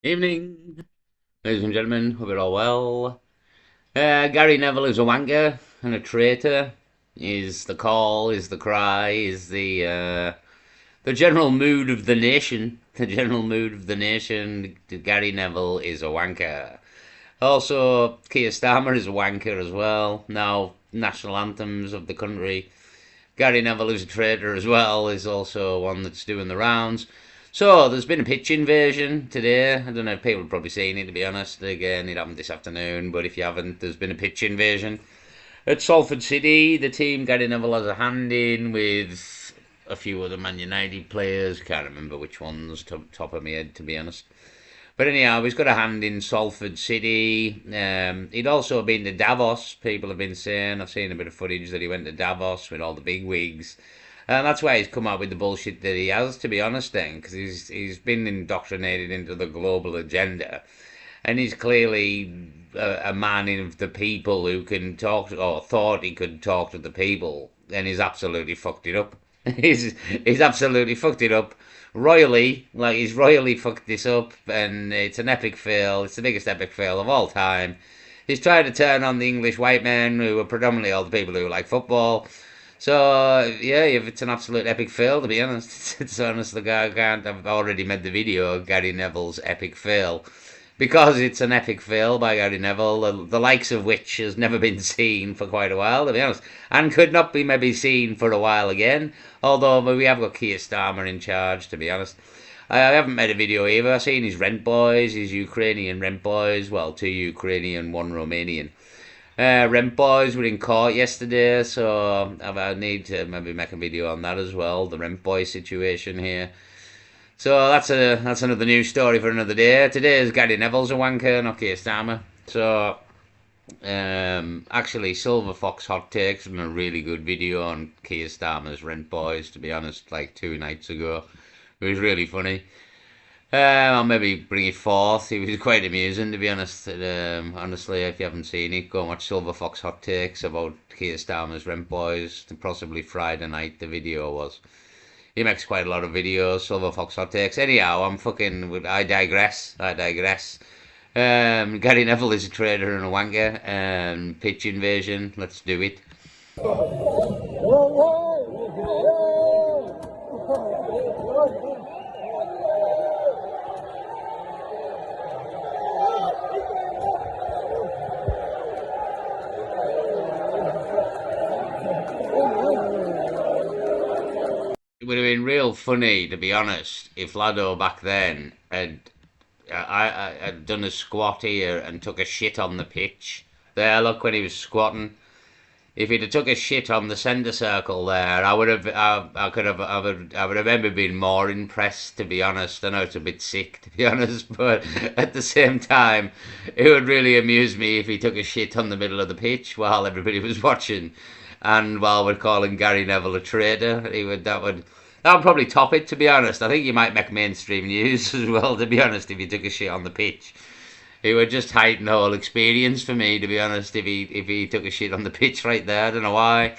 Evening, ladies and gentlemen. Hope you're all well. Gary Neville is a wanker and a traitor. Is the call? Is the cry? Is the general mood of the nation? The general mood of the nation. Gary Neville is a wanker. Also, Keir Starmer is a wanker as well. Now, national anthems of the country. Gary Neville is a traitor as well. Is also one that's doing the rounds. So there's been a pitch invasion today. I don't know if people have probably seen it, to be honest. Again, it happened this afternoon, but if you haven't, there's been a pitch invasion at Salford City. The team Gary Neville has a hand in with a few other Man United players. Can't remember which ones, top of my head, to be honest. But anyhow, he's got a hand in Salford City. He'd also been to Davos. People have been saying, I've seen a bit of footage that he went to Davos with all the big wigs. And that's why he's come out with the bullshit that he has, to be honest, then, because he's been indoctrinated into the global agenda, and he's clearly a man of the people who can talk to, or thought he could talk to the people, and he's absolutely fucked it up. he's absolutely fucked it up royally, like he's royally fucked this up, and it's an epic fail. It's the biggest epic fail of all time. He's trying to turn on the English white men, who are predominantly all the people who like football. So yeah, if it's an absolute epic fail, to be honest, it's honest. The guy can't. I've already made the video of Gary Neville's epic fail, because it's an epic fail by Gary Neville, the likes of which has never been seen for quite a while, to be honest, and could not be maybe seen for a while again. Although we have got Keir Starmer in charge, to be honest. I haven't made a video either. I've seen his rent boys, his Ukrainian rent boys. Well, two Ukrainian, one Romanian. Rent boys were in court yesterday, so I need to maybe make a video on that as well. The rent boy situation here. So that's another news story for another day. Today is Gary Neville's a wanker, not Keir Starmer. So actually, Silver Fox Hot Takes done a really good video on Keir Starmer's rent boys. To be honest, like 2 nights ago, it was really funny. I'll maybe bring it forth. It was quite amusing, to be honest. Honestly, if you haven't seen it, go and watch Silver Fox Hot Takes about Keir Starmer's Rent Boys. Possibly Friday night, the video was. He makes quite a lot of videos, Silver Fox Hot Takes. Anyhow, I digress. Gary Neville is a traitor and a wanker. Pitch invasion. Let's do it. It would have been real funny, to be honest, if Lado back then had done a squat here and took a shit on the pitch. There, look, when he was squatting. If he'd have took a shit on the centre circle there, I would have, I would have maybe been more impressed, to be honest. I know it's a bit sick, to be honest, but at the same time, it would really amuse me if he took a shit on the middle of the pitch while everybody was watching, and while we're calling Gary Neville a traitor. That would probably top it, to be honest. I think you might make mainstream news as well, to be honest, if he took a shit on the pitch. It would just heighten the whole experience for me, to be honest, if he took a shit on the pitch right there. I don't know why.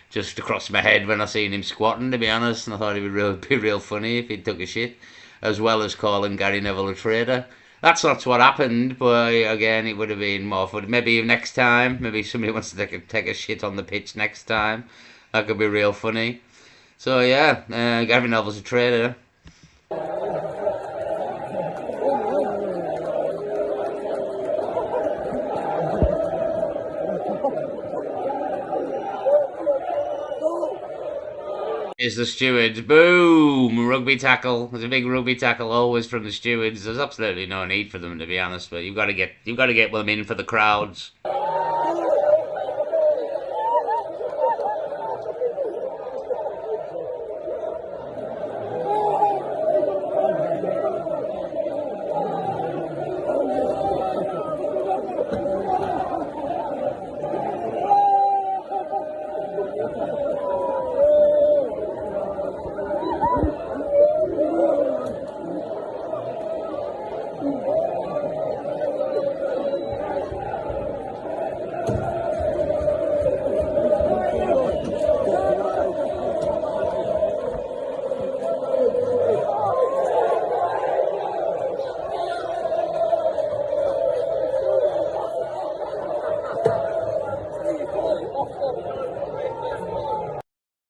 Just across my head when I seen him squatting, to be honest, and I thought it would be real funny if he took a shit, as well as calling Gary Neville a traitor. That's not what happened, but again, it would have been more fun. Maybe next time, maybe somebody wants to take a shit on the pitch next time. That could be real funny. So yeah, Gary Neville's a traitor. Is the stewards. Boom! Rugby tackle. There's a big rugby tackle always from the stewards. There's absolutely no need for them, to be honest, but you've got to get them in for the crowds.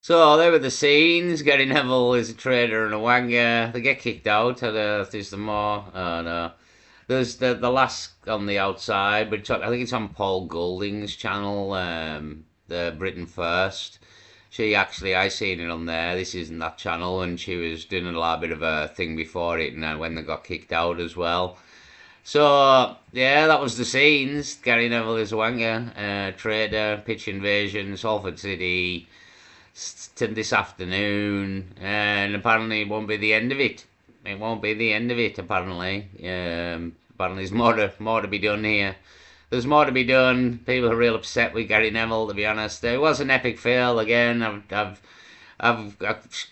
So there were the scenes. Gary Neville is a traitor and a wanger. They get kicked out. There's the more. Oh no. There's the last on the outside, but I think it's on Paul Golding's channel. The Britain First. She actually, I seen it on there. This isn't that channel, and she was doing a little bit of a thing before it, and when they got kicked out as well. So yeah, that was the scenes. Gary Neville is a wanger, trader, pitch invasion, Salford City, to this afternoon, and apparently it won't be the end of it. It won't be the end of it. Apparently, apparently there's more to be done here. There's more to be done. People are real upset with Gary Neville. To be honest, it was an epic fail again. I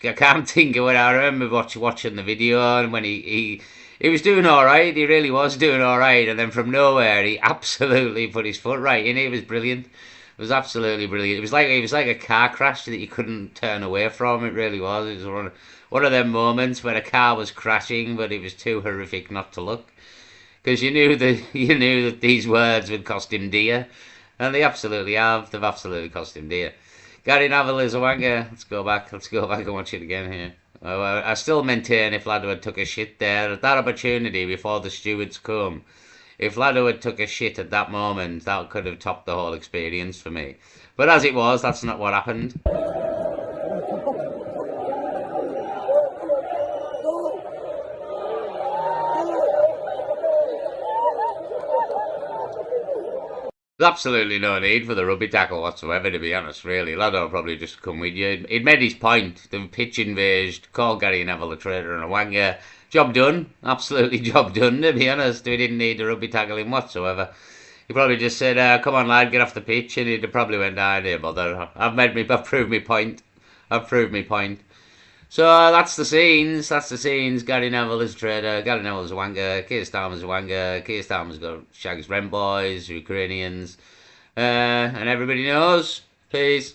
can't think of it. I remember watching the video, and when he was doing all right. He really was doing all right, and then from nowhere he absolutely put his foot right in. It was brilliant. It was absolutely brilliant. It was like a car crash that you couldn't turn away from. It really was. It was one of them moments when a car was crashing, but it was too horrific not to look, because you knew that these words would cost him dear, and they absolutely have. They've absolutely cost him dear. Gary Neville is a wanker. Let's go back. Let's go back and watch it again here. I still maintain if Lado had took a shit there at that opportunity before the stewards come, if Lado had took a shit at that moment, that could have topped the whole experience for me. But as it was, that's not what happened. There's absolutely no need for the rugby tackle whatsoever, to be honest, really. Lado probably just come with you. He'd made his point. The pitch invaded, called Gary Neville a traitor and a wanger. Job done. Absolutely job done, to be honest. We didn't need the rugby tackling whatsoever. He probably just said, come on, lad, get off the pitch, and he'd have probably went, dear bother. I've proved my point. I've proved my point. So that's the scenes. That's the scenes. Gary Neville is a trader. Gary Neville is a wanger. Keir Starmer's a wanger. Keir Starmer's got shags Rem boys, Ukrainians, and everybody knows. Peace.